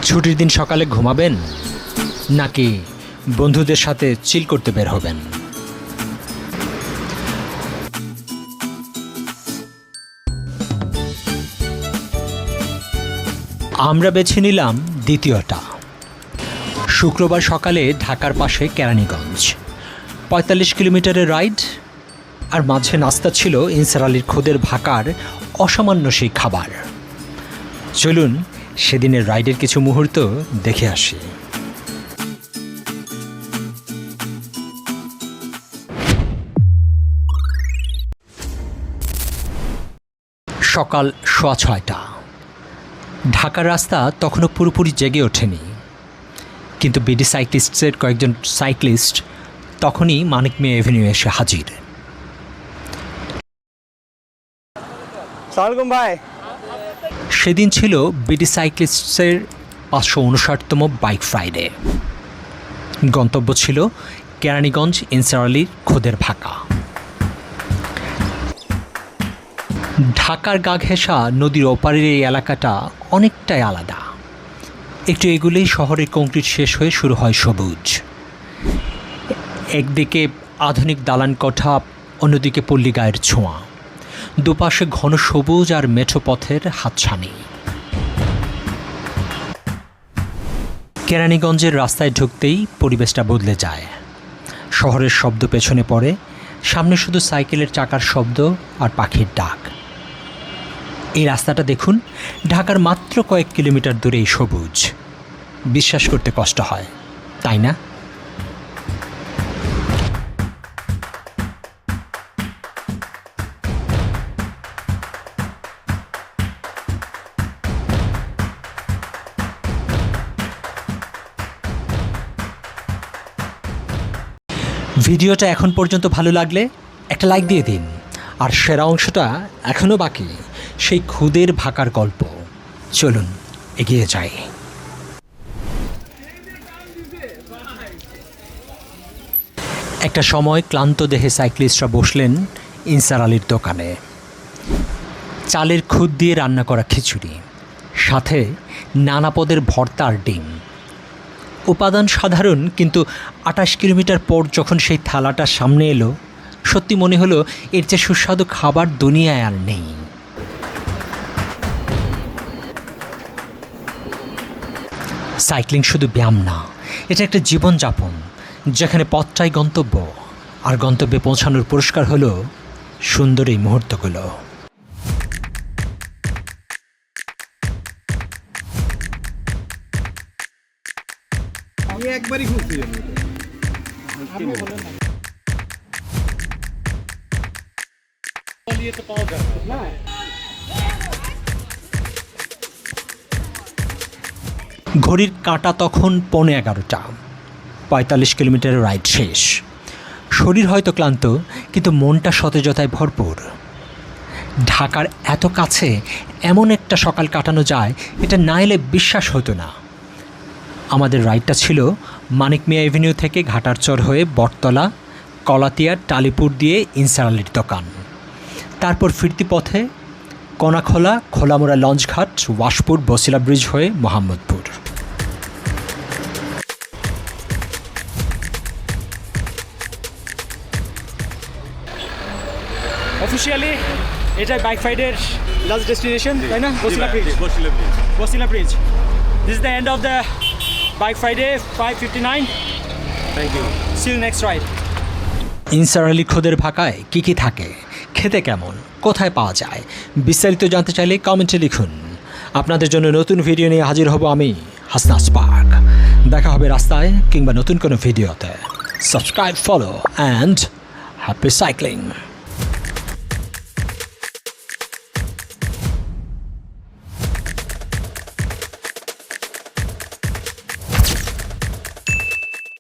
ছুটির দিন সকালে ঘুমাবেন নাকি বন্ধুদের সাথে চিল করতে বের হবেন? আমরা বেছে নিলাম দ্বিতীয়টা। শুক্রবার সকালে ঢাকার পাশে কেরানীগঞ্জ, ৪৫ কিলোমিটারের রাইড, আর মাঝে নাস্তা ছিল ইনসার আলীর খুদের ভাকার অসামান্য সেই খাবার। চলুন সেদিনের রাইডের কিছু মুহূর্ত দেখে আসি। সকাল ৬:৩০। ঢাকার রাস্তা তখনও পুরোপুরি জেগে ওঠেনি, কিন্তু বিডি সাইক্লিস্টসের কয়েকজন সাইক্লিস্ট তখনই মানিক মিয়া এভিনিউ এসে হাজির। ভাই, সেদিন ছিল বিডি সাইক্লিস্টসের ৫৫৯তম বাইক ফ্রাইডে। গন্তব্য ছিল কেরানীগঞ্জ ইনসার আলীর খুদের ভাকা। ঢাকার গা ঘেঁষা নদীর ওপারের এই এলাকাটা অনেকটাই আলাদা। একটু এগুলেই শহরের কংক্রিট শেষ হয়ে শুরু হয় সবুজ। একদিকে আধুনিক দালান কোঠা, অন্যদিকে পল্লী গায়ের ছোঁয়া। দুপাশে ঘন সবুজ আর মেঠো পথের হাতছানি। কেরানীগঞ্জের রাস্তায় ঢুকতেই পরিবেশটা বদলে যায়। শহরের শব্দ পেছনে পড়ে, সামনে শুধু সাইকেলের চাকার শব্দ আর পাখির ডাক। এই রাস্তাটা দেখুন, ঢাকার মাত্র কয়েক কিলোমিটার দূরেই সবুজ। বিশ্বাস করতে কষ্ট হয়, তাই না? ভিডিওটা এখন পর্যন্ত ভালো লাগলে একটা লাইক দিয়ে দিন। আর সেরা অংশটা এখনও বাকি, সেই খুদের ভাকার গল্প। চলুন এগিয়ে যাই। একটা সময় ক্লান্ত দেহে সাইক্লিস্টরা বসলেন ইনসার আলীর দোকানে। চালের খুদ দিয়ে রান্না করা খিচুড়ি, সাথে নানা পদের ভর্তা আর ডিম। উপাদান সাধারণ, কিন্তু ২৮ কিলোমিটার পর যখন সেই থালাটা সামনে এলো, সত্যি মনে হলো এর চেয়ে সুস্বাদু খাবার দুনিয়ায় আর নেই। সাইক্লিং শুধু ব্যায়াম না, এটা একটা জীবনযাপন, যেখানে পথটাই গন্তব্য, আর গন্তব্যে পৌঁছানোর পুরস্কার হলো সুন্দর এই মুহূর্তগুলো। একবারই ঘুরতে যাবো। ঘড়ির কাঁটা তখন 11:15। ৪৫ কিলোমিটারের রাইড শেষ। শরীর হয়তো ক্লান্ত, কিন্তু মনটা সতেজতায় ভরপুর। ঢাকার এত কাছে এমন একটা সকাল কাটানো যায়, এটা না এলে বিশ্বাস হতো না। আমাদের রাইডটা ছিল মানিক মিয়া এভিনিউ থেকে ঘাটারচর হয়ে বটতলা, কলাতিয়া, টালিপুর দিয়ে ইনসার আলীর দোকান। তারপর ফিরতি পথে কনাখোলা, খোলামোড়া লঞ্চঘাট, ওয়াশপুর, বসিলা ব্রিজ হয়ে মোহাম্মদপুর। অফিসিয়ালি এটাই বাইক ফ্রাইডের লাস্ট ডেস্টিনেশন, তাই না? Basila bridge. This is the end of the bike Friday 5:59. Thank you. See you next ride. Insar Ali খুদের ভাকায় কী কী থাকে, খেতে কেমন, কোথায় পাওয়া যায়, বিস্তারিত জানতে চাইলে কমেন্টে লিখুন। আপনাদের জন্য নতুন ভিডিও নিয়ে হাজির হব আমি, হাসনাস পার্ক। দেখা হবে রাস্তায় কিংবা নতুন কোনো ভিডিওতে। Subscribe, follow and happy cycling.